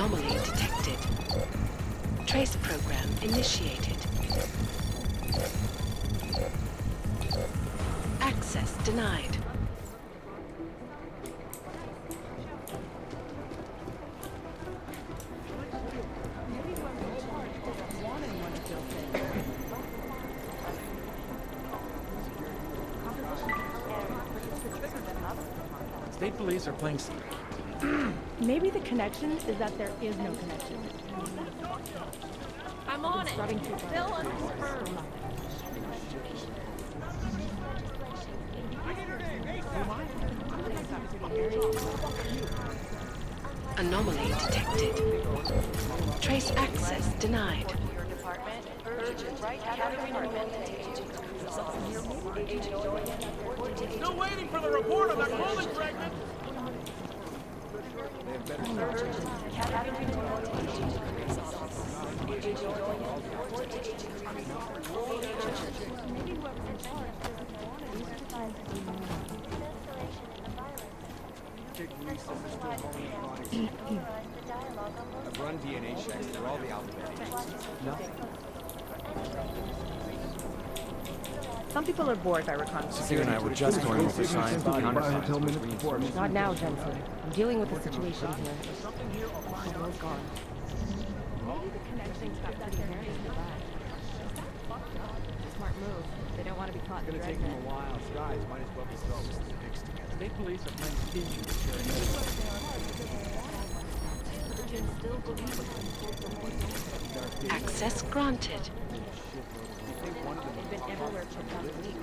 Anomaly detected. Trace program initiated. Access denied. State police are playing. Maybe the connection is that there is no connection. I'm on it. Still unconfirmed. Anomaly detected. Trace access denied. Your department. Urgent. Right at the department. Still waiting for the report on that clothing fragment. I've run DNA checks through all the alphabet agencies. Nothing. Some people are bored by reconnaissance. Sue and I were just going over science and countersigns. Not now, Jensen. I'm dealing with the situation here. The world's gone. Maybe the connection is that there is no back. Smart move. They don't want to be caught in the It's gonna take them a while. Guys, might as well be fixed together. State police are playing speech. Access granted. They've been everywhere for about a week.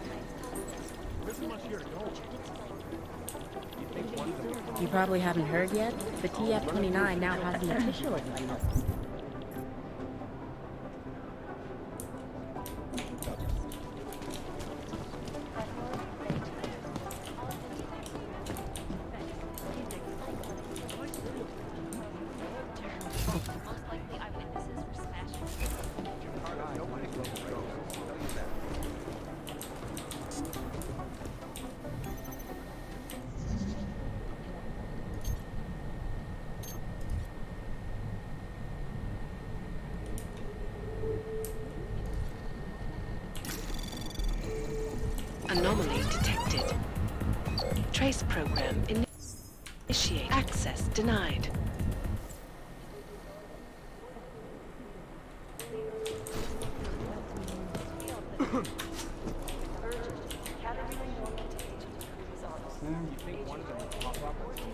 You probably haven't heard yet. The TF-29 now has an official agreement. Anomaly detected. Trace program initiate. Access denied. You think one of them will pop up or something?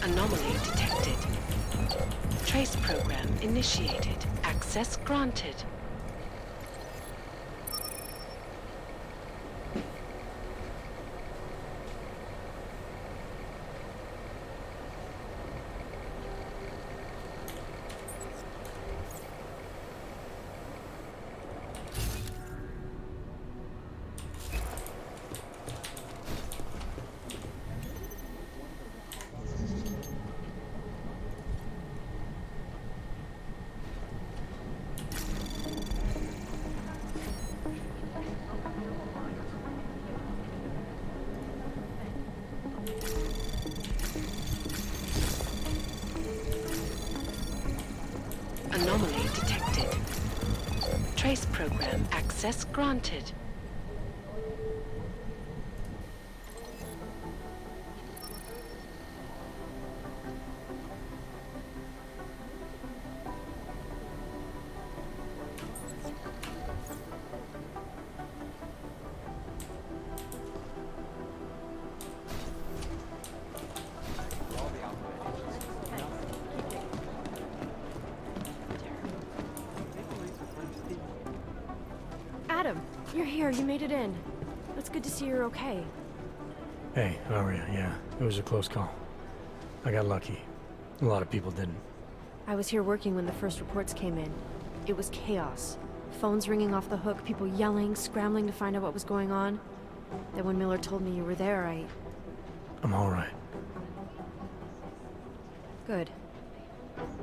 Anomaly detected. Trace program initiated. Access granted. Anomaly detected. Trace program access granted. You're here, you made it in. It's good to see you're okay. Hey, Aria, yeah, it was a close call. I got lucky. A lot of people didn't. I was here working when the first reports came in. It was chaos. Phones ringing off the hook, people yelling, scrambling to find out what was going on. Then when Miller told me you were there, I'm alright. Good.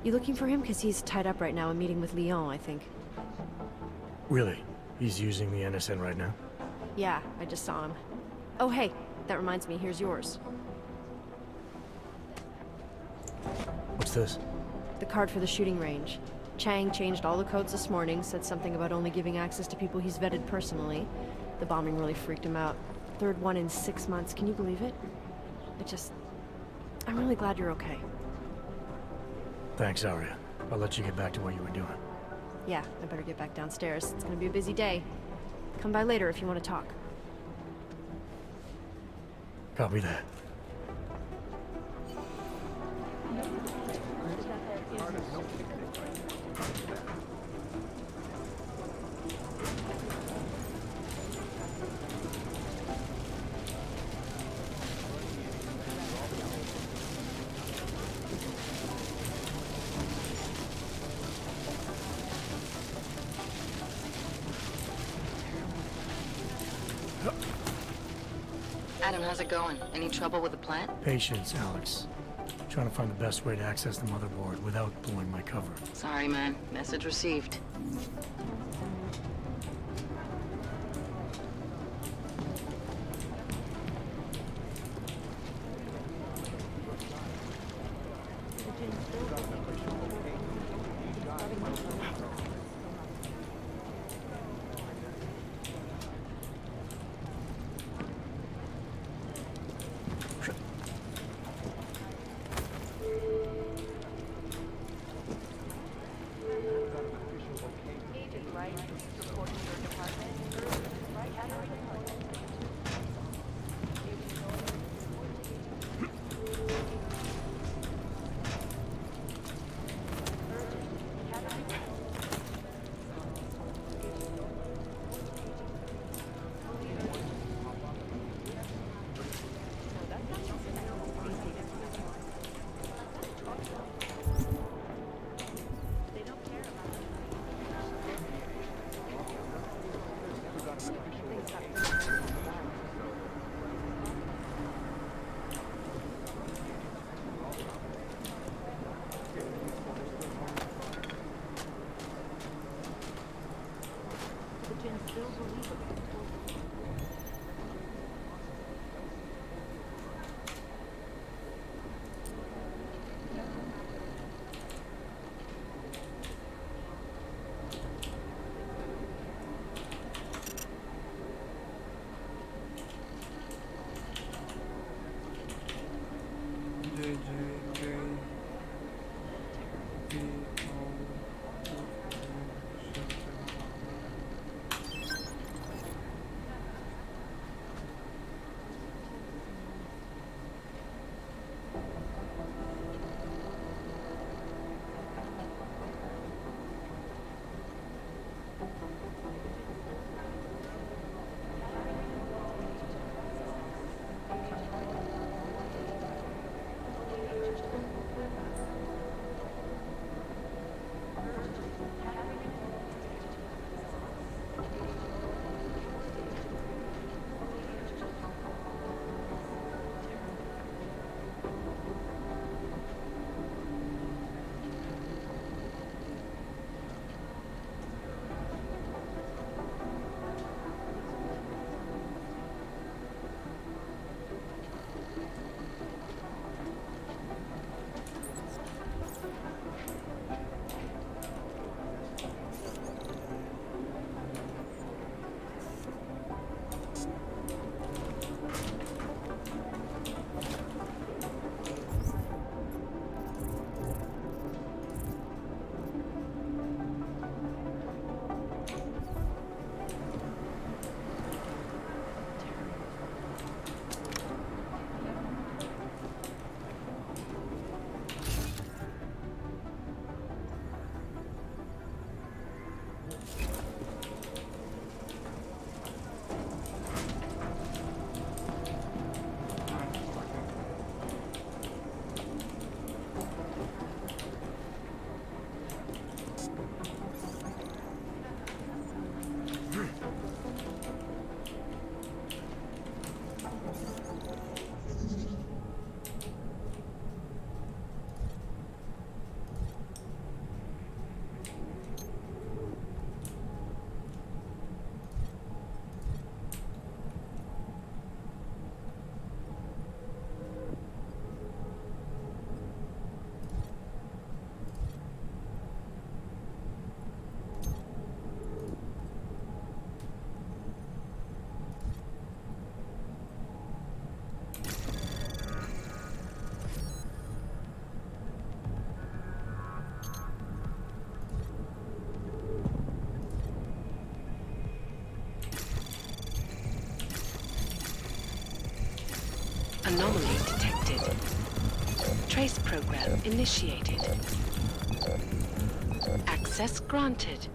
You looking for him? Because he's tied up right now, a meeting with Lyon, I think. Really? He's using the NSN right now? Yeah, I just saw him. Oh hey, that reminds me, here's yours. What's this? The card for the shooting range. Chang changed all the codes this morning, said something about only giving access to people he's vetted personally. The bombing really freaked him out. Third one in 6 months, can you believe it? I'm really glad you're okay. Thanks, Aria. I'll let you get back to what you were doing. Yeah, I better get back downstairs. It's gonna be a busy day. Come by later if you want to talk. Copy that. Adam, how's it going? Any trouble with the plant? Patience, Alex. Trying to find the best way to access the motherboard without pulling my cover. Sorry, man. Message received. Trace program initiated. Access granted.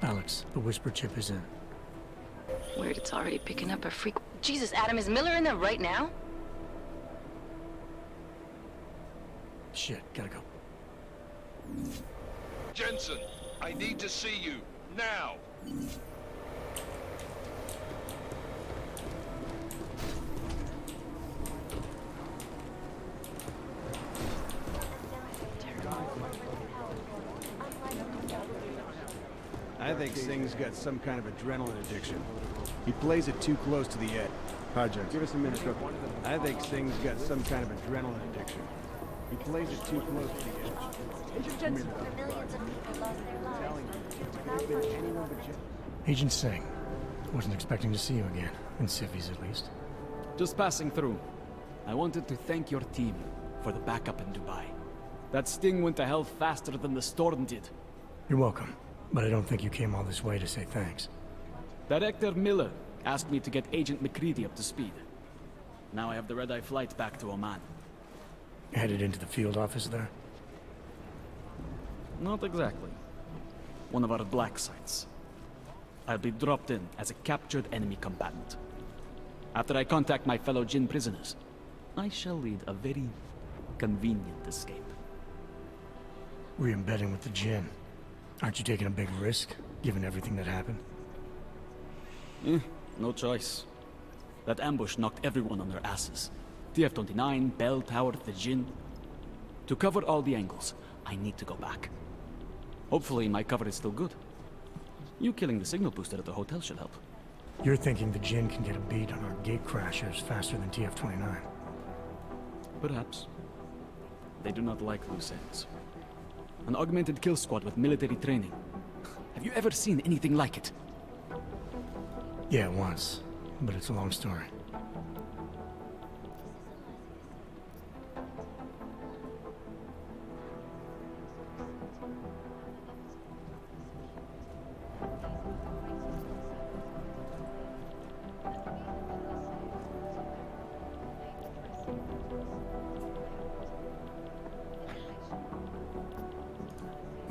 Alex, the whisper chip is in. Weird, it's already picking up a freak. Jesus, Adam, is Miller in there right now? Shit, gotta go. Jensen, I need to see you, now! I think Singh's got some kind of adrenaline addiction. He plays it too close to the edge. Project, give us a minute. I think Singh's got some kind of adrenaline addiction. He plays it too close to the edge. Agent Jensen. Agent Singh. Wasn't expecting to see you again. In civvies, at least. Just passing through. I wanted to thank your team for the backup in Dubai. That sting went to hell faster than the storm did. You're welcome. But I don't think you came all this way to say thanks. Director Miller asked me to get Agent McCready up to speed. Now I have the red-eye flight back to Oman. Headed into the field office there? Not exactly. One of our black sites. I'll be dropped in as a captured enemy combatant. After I contact my fellow Jinn prisoners, I shall lead a very convenient escape. Re-embedding with the Jinn. Aren't you taking a big risk, given everything that happened? No choice. That ambush knocked everyone on their asses. TF-29, Bell Tower, the Jinn. To cover all the angles, I need to go back. Hopefully my cover is still good. You killing the signal booster at the hotel should help. You're thinking the Jinn can get a beat on our gate crashers faster than TF-29. Perhaps. They do not like loose ends. An augmented kill squad with military training. Have you ever seen anything like it? Yeah, once. But it's a long story.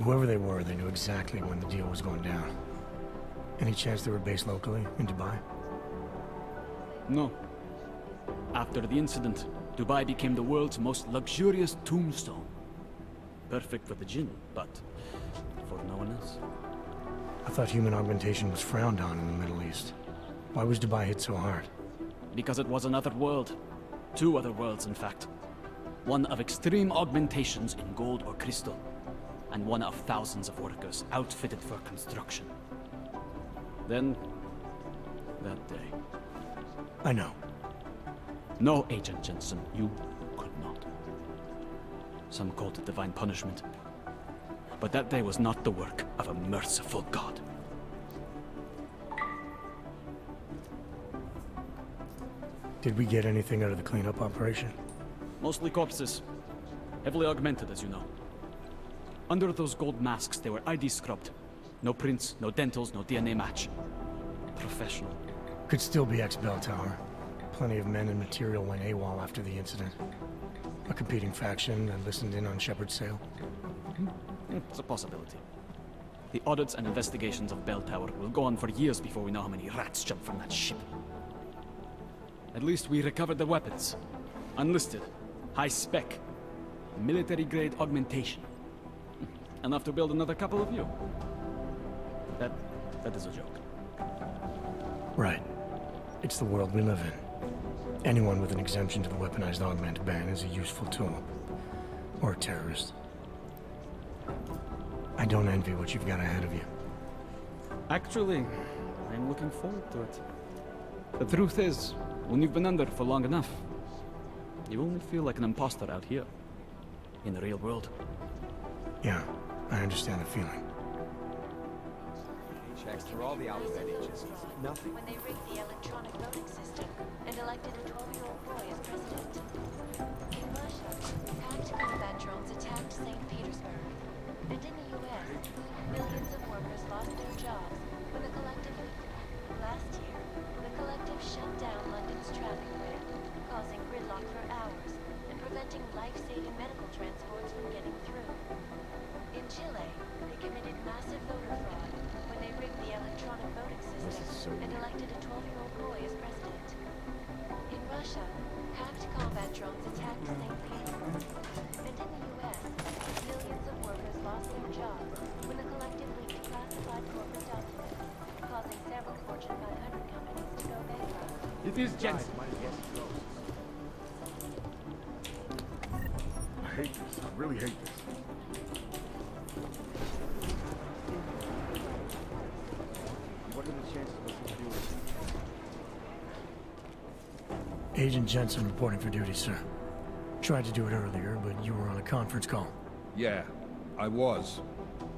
Whoever they were, they knew exactly when the deal was going down. Any chance they were based locally, in Dubai? No. After the incident, Dubai became the world's most luxurious tombstone. Perfect for the Jinn, but for no one else. I thought human augmentation was frowned on in the Middle East. Why was Dubai hit so hard? Because it was another world. 2 other worlds, in fact. One of extreme augmentations in gold or crystal, and one of thousands of workers outfitted for construction. Then, that day. I know. No, Agent Jensen, you could not. Some called it divine punishment. But that day was not the work of a merciful God. Did we get anything out of the cleanup operation? Mostly corpses. Heavily augmented, as you know. Under those gold masks, they were ID scrubbed. No prints, no dentals, no DNA match. Professional. Could still be ex-Bell Tower. Plenty of men and material went AWOL after the incident. A competing faction that listened in on Shepard's sale. It's a possibility. The audits and investigations of Bell Tower will go on for years before we know how many rats jumped from that ship. At least we recovered the weapons. Unlisted. High spec. Military-grade augmentation. Enough to build another couple of you. That is a joke. Right. It's the world we live in. Anyone with an exemption to the weaponized augment ban is a useful tool. Or a terrorist. I don't envy what you've got ahead of you. Actually, I'm looking forward to it. The truth is, when you've been under for long enough, you only feel like an imposter out here. In the real world. Yeah, I understand the feeling. Checks through all the alphabet agencies. Nothing. When they rigged the electronic voting system and elected a 12-year-old boy as president. In Russia, hacked combat drones attacked St. Petersburg. And in the U.S., millions of workers lost their jobs when the collective... Last year, the collective shut down London's traffic grid, causing gridlock for hours and preventing life-saving medical transports from getting through. In Chile, they committed massive voter fraud when they rigged the electronic voting system and elected a 12-year-old boy as president. In Russia, hacked combat drones attacked St. Petersburg. And in the U.S., millions of workers lost their jobs when the collective leaked classified corporate documents, causing several Fortune 500 companies to go bankrupt. It is Jensen. I hate this. I really hate this. What are the chances of us doing this? Agent Jensen reporting for duty, sir. Tried to do it earlier, but you were on a conference call. Yeah, I was.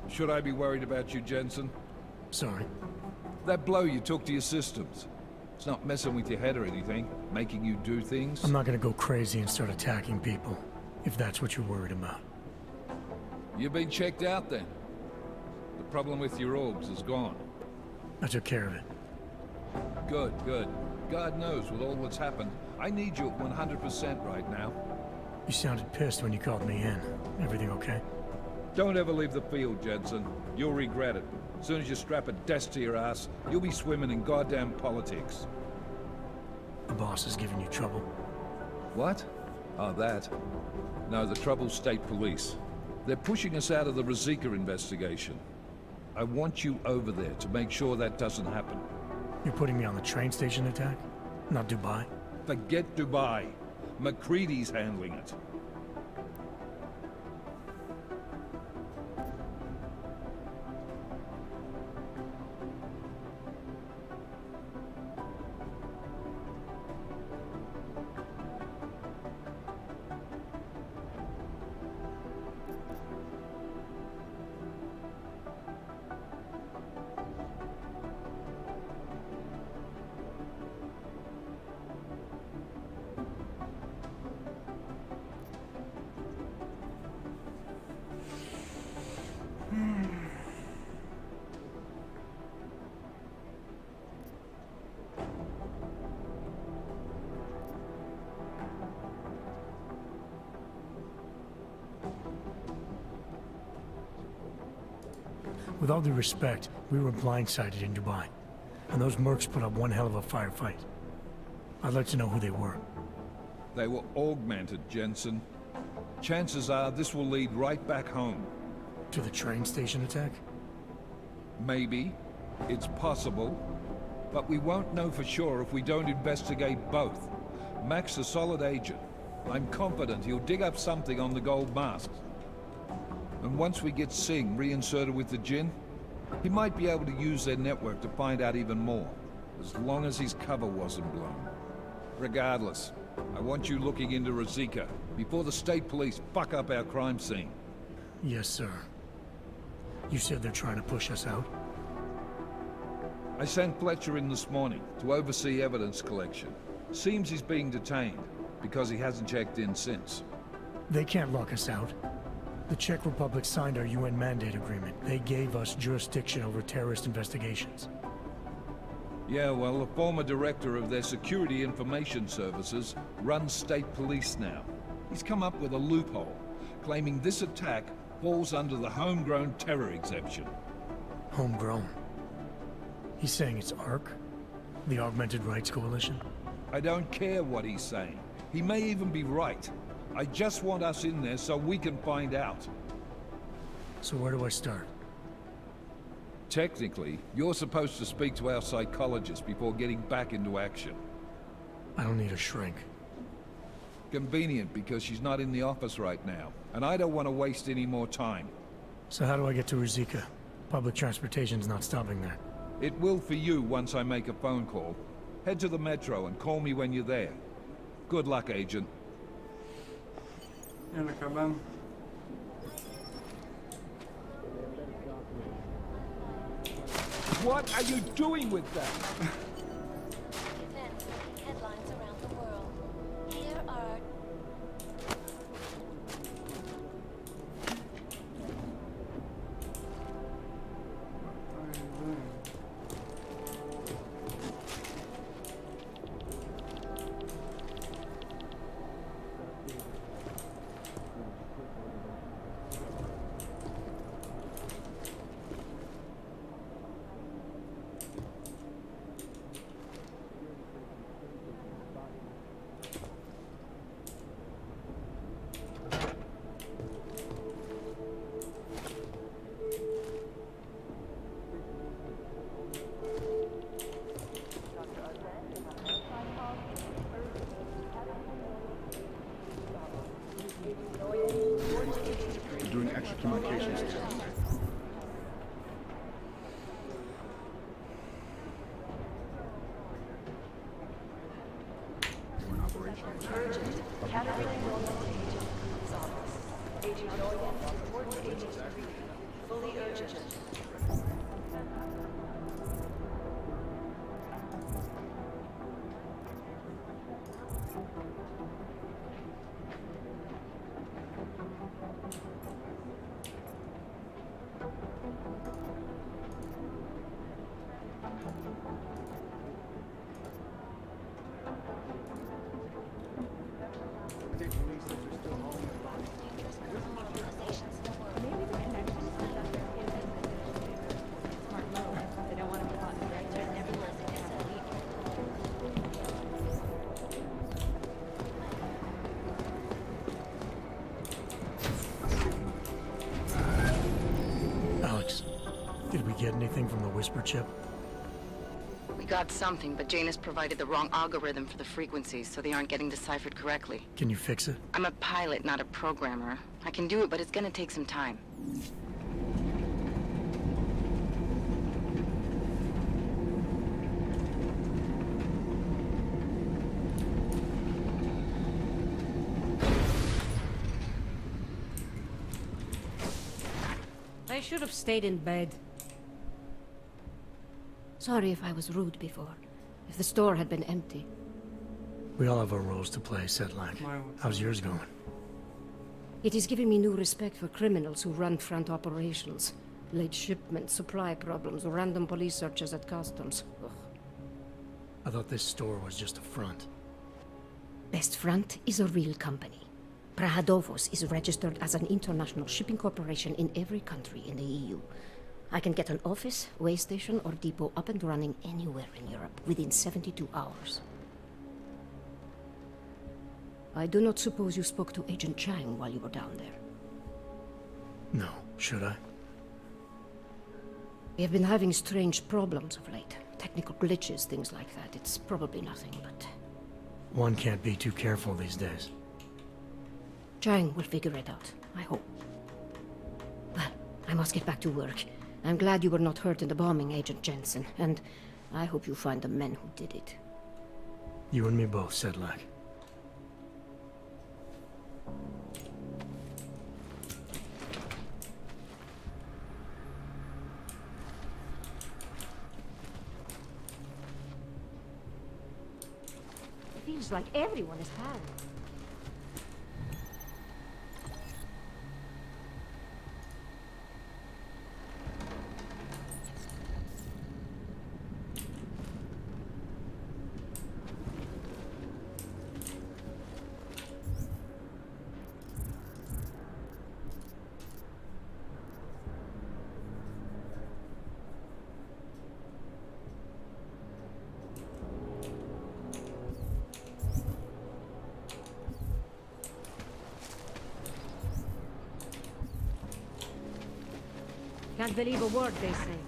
Should I be worried about you, Jensen? Sorry. That blow you took to your systems. It's not messing with your head or anything, making you do things. I'm not gonna go crazy and start attacking people, if that's what you're worried about. You've been checked out then. The problem with your orbs is gone. I took care of it. Good, good. God knows with all that's happened, I need you at 100% right now. You sounded pissed when you called me in. Everything okay? Don't ever leave the field, Jensen. You'll regret it. As soon as you strap a desk to your ass, you'll be swimming in goddamn politics. The boss is giving you trouble. What? Oh, that. No, the trouble's state police. They're pushing us out of the Ruzicka investigation. I want you over there to make sure that doesn't happen. You're putting me on the train station attack? Not Dubai? Forget Dubai. McCready's handling it. With all due respect, we were blindsided in Dubai. And those mercs put up one hell of a firefight. I'd like to know who they were. They were augmented, Jensen. Chances are this will lead right back home. To the train station attack? Maybe. It's possible. But we won't know for sure if we don't investigate both. Mac's a solid agent. I'm confident he'll dig up something on the gold masks. And once we get Singh reinserted with the Jinn, he might be able to use their network to find out even more, as long as his cover wasn't blown. Regardless, I want you looking into Rosika before the state police fuck up our crime scene. Yes, sir. You said they're trying to push us out? I sent Fletcher in this morning to oversee evidence collection. Seems he's being detained, because he hasn't checked in since. They can't lock us out. The Czech Republic signed our UN mandate agreement. They gave us jurisdiction over terrorist investigations. Yeah, well, the former director of their security information services runs state police now. He's come up with a loophole, claiming this attack falls under the homegrown terror exemption. Homegrown? He's saying it's ARC? The Augmented Rights Coalition? I don't care what he's saying. He may even be right. I just want us in there so we can find out. So where do I start? Technically, you're supposed to speak to our psychologist before getting back into action. I don't need a shrink. Convenient, because she's not in the office right now, and I don't want to waste any more time. So how do I get to Ruzika? Public transportation's not stopping there. It will for you once I make a phone call. Head to the metro and call me when you're there. Good luck, Agent. Yan nakabang. What are you doing with that? Events making headlines around the world. Here are doing extra communications. Alex, did we get anything from the Whisper chip? We got something, but Jane has provided the wrong algorithm for the frequencies, so they aren't getting deciphered correctly. Can you fix it? I'm a pilot, not a programmer. I can do it, but it's gonna take some time. I should have stayed in bed. Sorry if I was rude before. If the store had been empty. We all have our roles to play, Sedlak. How's yours going? It is giving me new respect for criminals who run front operations. Late shipments, supply problems, random police searches at customs. Ugh. I thought this store was just a front. Best Front is a real company. Prahadovos is registered as an international shipping corporation in every country in the EU. I can get an office, way station, or depot up and running anywhere in Europe within 72 hours. I do not suppose you spoke to Agent Chang while you were down there. No, should I? We have been having strange problems of late. Technical glitches, things like that. It's probably nothing, but... One can't be too careful these days. Chang will figure it out, I hope. Well, I must get back to work. I'm glad you were not hurt in the bombing, Agent Jensen, and I hope you find the men who did it. You and me both, Sedlak. Feels like everyone is panicked. Can't believe a word they say.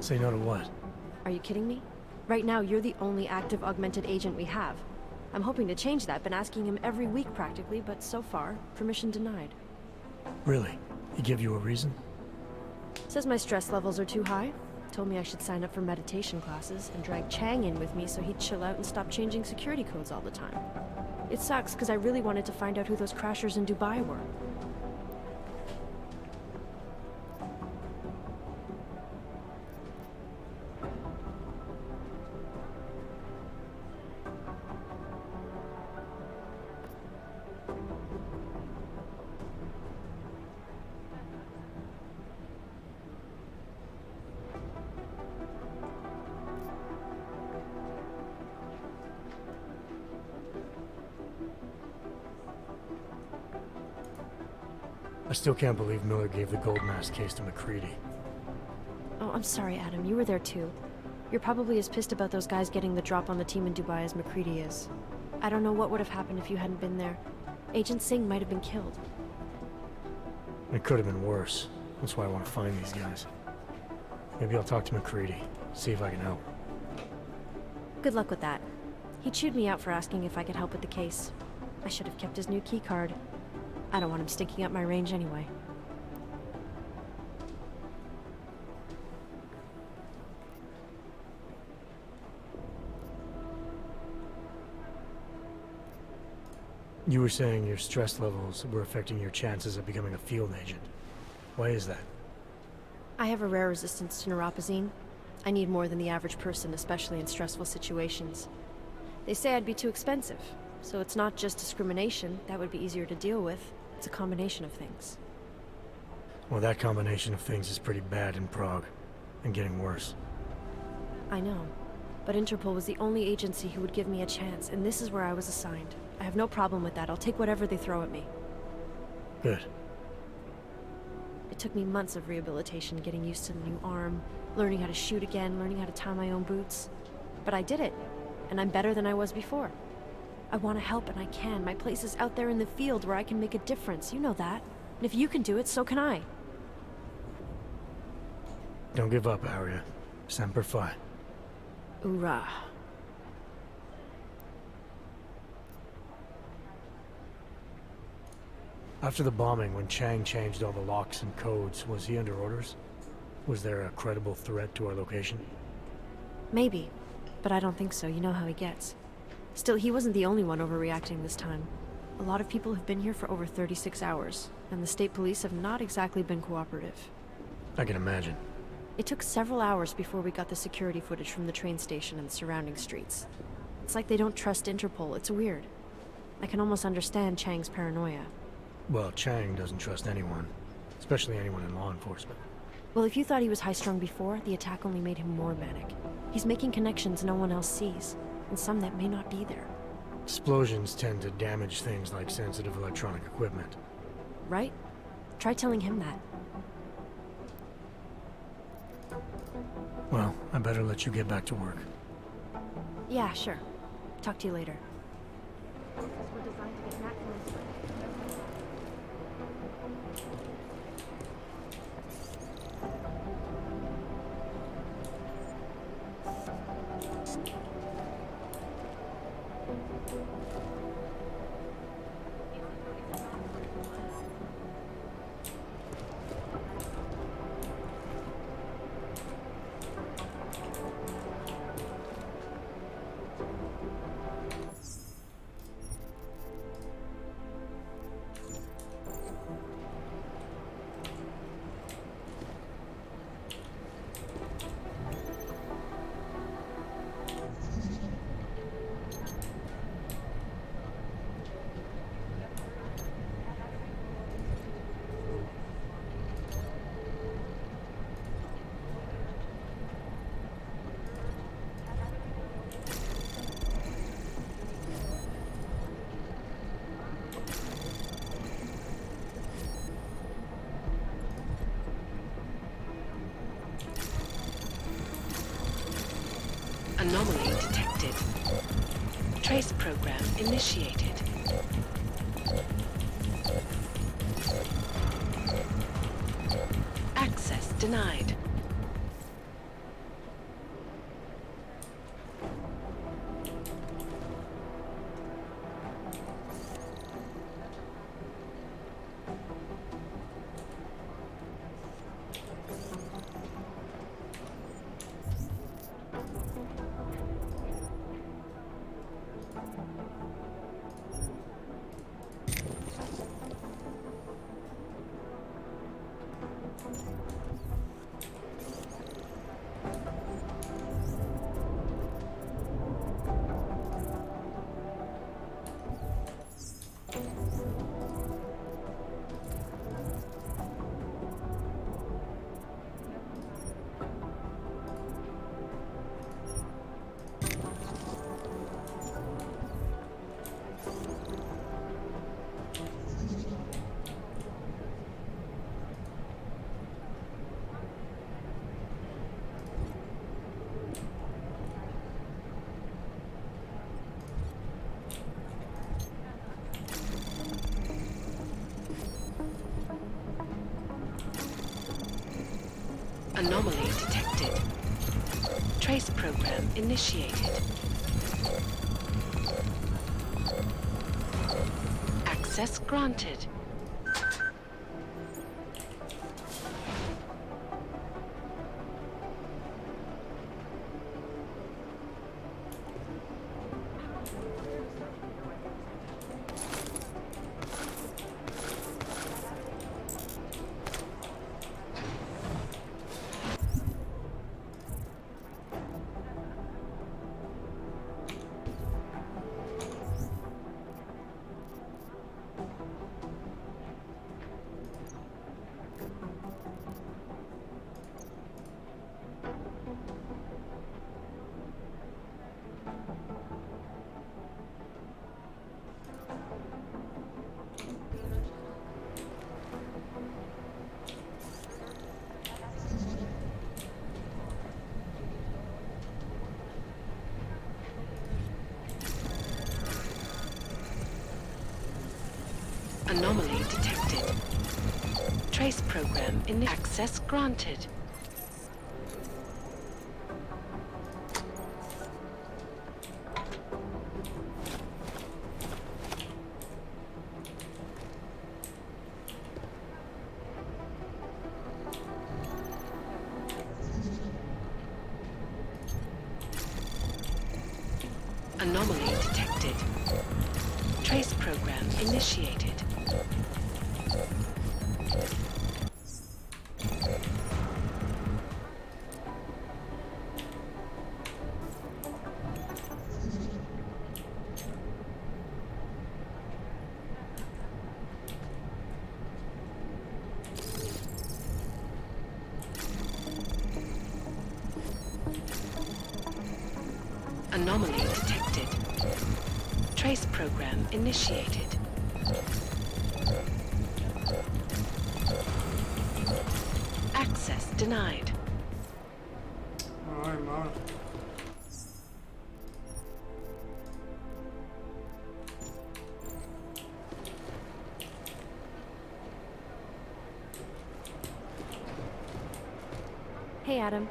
Say no to what? Are you kidding me? Right now, you're the only active augmented agent we have. I'm hoping to change that, been asking him every week practically, but so far, permission denied. Really? He give you a reason? Says my stress levels are too high. Told me I should sign up for meditation classes and drag Chang in with me so he'd chill out and stop changing security codes all the time. It sucks because I really wanted to find out who those crashers in Dubai were. I still can't believe Miller gave the gold mask case to McCready. Oh, I'm sorry, Adam. You were there too. You're probably as pissed about those guys getting the drop on the team in Dubai as McCready is. I don't know what would have happened if you hadn't been there. Agent Singh might have been killed. It could have been worse. That's why I want to find these guys. Maybe I'll talk to McCready, see if I can help. Good luck with that. He chewed me out for asking if I could help with the case. I should have kept his new key card. I don't want him stinking up my range anyway. You were saying your stress levels were affecting your chances of becoming a field agent. Why is that? I have a rare resistance to neuropazine. I need more than the average person, especially in stressful situations. They say I'd be too expensive, so it's not just discrimination. That would be easier to deal with. It's a combination of things. Well, that combination of things is pretty bad in Prague, and getting worse. I know, but Interpol was the only agency who would give me a chance, and this is where I was assigned. I have no problem with that. I'll take whatever they throw at me. Good. It took me months of rehabilitation, getting used to the new arm, learning how to shoot again, learning how to tie my own boots. But I did it, and I'm better than I was before. I want to help, and I can. My place is out there in the field where I can make a difference. You know that. And if you can do it, so can I. Don't give up, Aria. Semper Fi. Hoorah. After the bombing, when Chang changed all the locks and codes, was he under orders? Was there a credible threat to our location? Maybe, but I don't think so. You know how he gets. Still, he wasn't the only one overreacting this time. A lot of people have been here for over 36 hours, and the state police have not exactly been cooperative. I can imagine. It took several hours before we got the security footage from the train station and the surrounding streets. It's like they don't trust Interpol. It's weird. I can almost understand Chang's paranoia. Well, Chang doesn't trust anyone, especially anyone in law enforcement. Well, if you thought he was high-strung before, the attack only made him more manic. He's making connections no one else sees, and some that may not be there. Explosions tend to damage things like sensitive electronic equipment. Right? Try telling him that. Well, I better let you get back to work. Yeah, sure. Talk to you later. Anomaly detected. Trace program initiated. Access denied. Anomaly detected. Trace program initiated. Access granted. Trace program in access granted. Anomaly detected. Trace program initiated. Anomaly detected. Trace program initiated. Access denied. Ay, mano. Hey, Adam.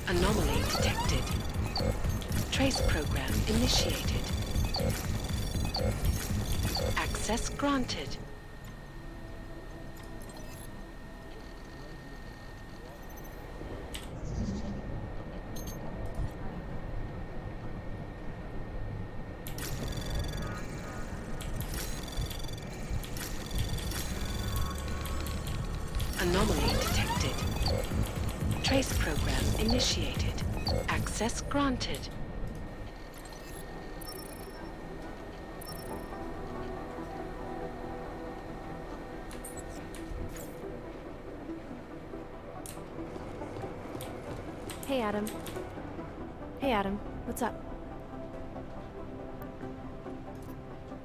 Anomaly detected. Trace program initiated. Access granted. Anomaly detected. Trace program initiated. Access granted. Hey, Adam. Hey, Adam. What's up?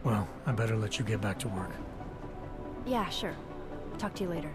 Well, I better let you get back to work. Yeah, sure. Talk to you later.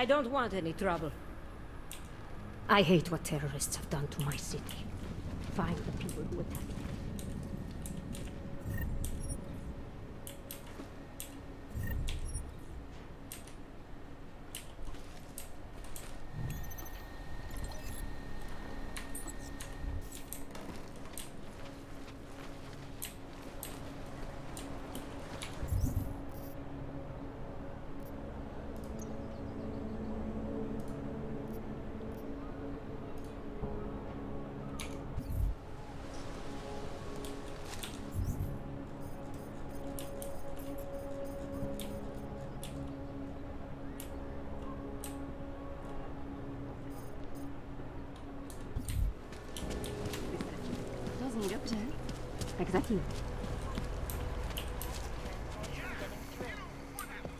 I don't want any trouble. I hate what terrorists have done to my city. Find the people who attacked me. Exactly.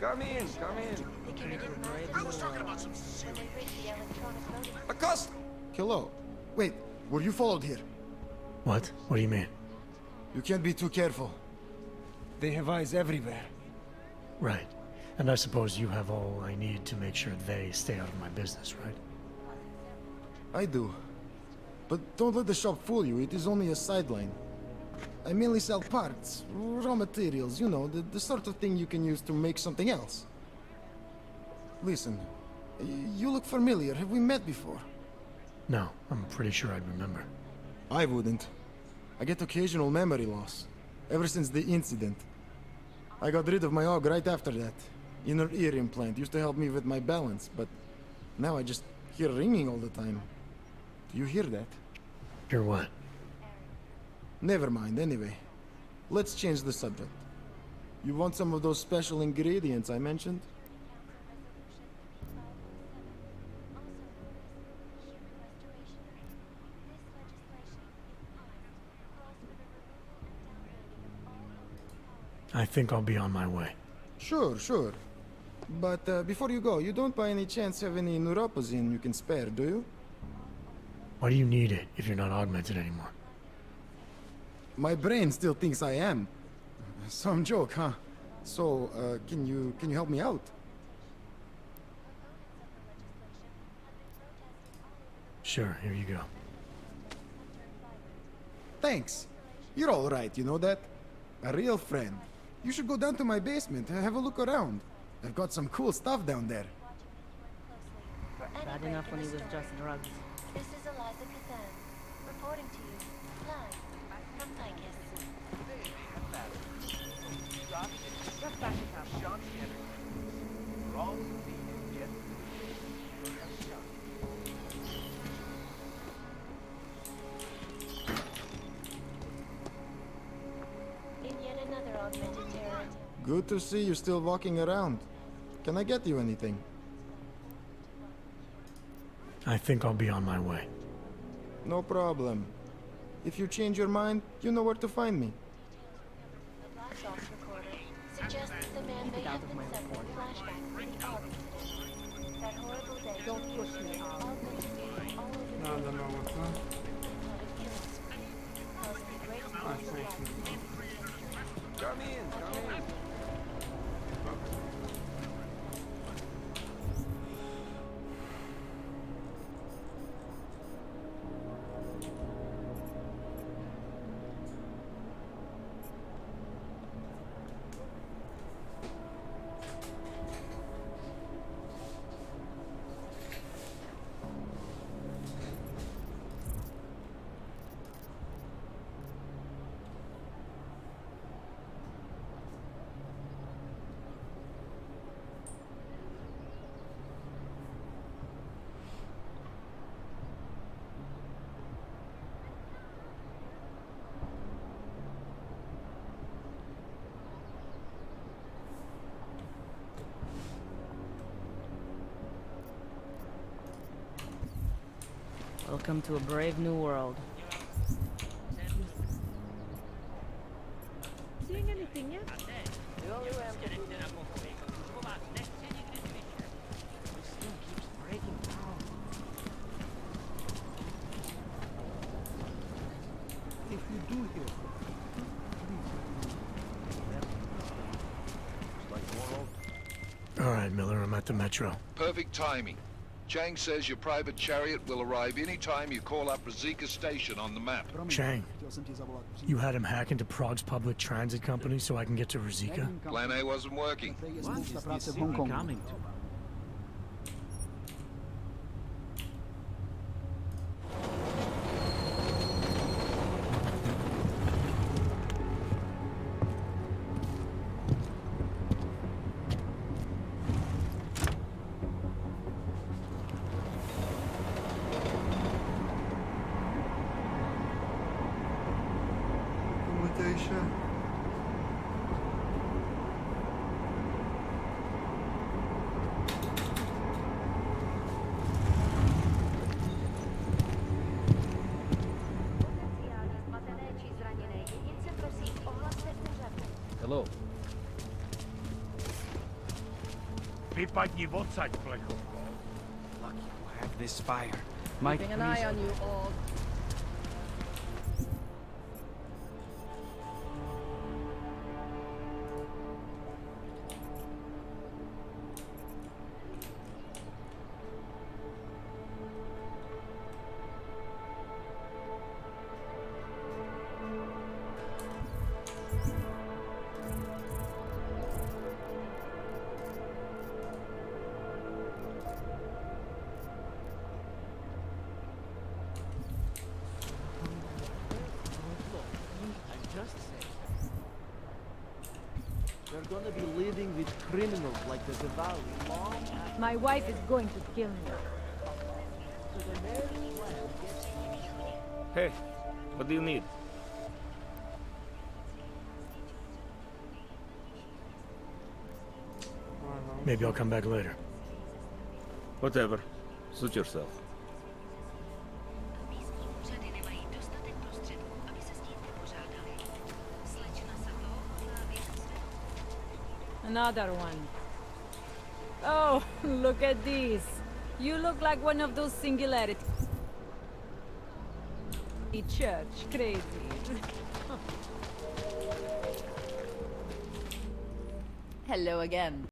Come in, come in. They committed massive crimes when they rigged the electronic voting. Acosta! Hello. Wait, were you followed here? What? What do you mean? You can't be too careful. They have eyes everywhere. Right. And I suppose you have all I need to make sure they stay out of my business, right? I do. But don't let the shop fool you, it is only a sideline. I mainly sell parts, raw materials, you know, the sort of thing you can use to make something else. Listen, you look familiar. Have we met before? No, I'm pretty sure I'd remember. I wouldn't. I get occasional memory loss, ever since the incident. I got rid of my AUG right after that. Inner ear implant used to help me with my balance, but now I just hear ringing all the time. Do you hear that? Hear what? Never mind, anyway. Let's change the subject. You want some of those special ingredients I mentioned? I think I'll be on my way. Sure, sure. But before you go, you don't by any chance have any neuropozine you can spare, do you? Why do you need it if you're not augmented anymore? My brain still thinks I am. Some joke, huh? So, can you help me out? Sure, here you go. Thanks. You're all right, you know that? A real friend. You should go down to my basement and have a look around. I've got some cool stuff down there. Bad enough when he was just drugs. This is Eliza Kazan, reporting to you, live, from Ticus. Just back to town. In yet another augmented terror. Good to see you still walking around. Can I get you anything? I think I'll be on my way. No problem. If you change your mind, you know where to find me. The Black Box recorder suggests the man may have been suffering flashbacks to the AUG incident. That horrible day. Don't push me, all over the causing the greatest loss of life. Come in, come in. Welcome to a brave new world. Seeing anything yet? All right, Miller, I'm at the metro. Perfect timing. Chang says your private chariot will arrive any time you call up Rizika Station on the map. Chang, you had him hack into Prague's public transit company so I can get to Rizika? Plan A wasn't working. What is this city coming to? Hello. Vypadni odsaď, plecho. Lucky you have this fire. Mike, Keeping an eye on you all. We're gonna be living with criminals like the Deval long after. My wife is going to kill me. So the mayor's plan gets Hey, what do you need? Maybe I'll come back later. Whatever. Suit yourself. Another one. Oh, look at this. You look like one of those singularity church crazy. Hello again.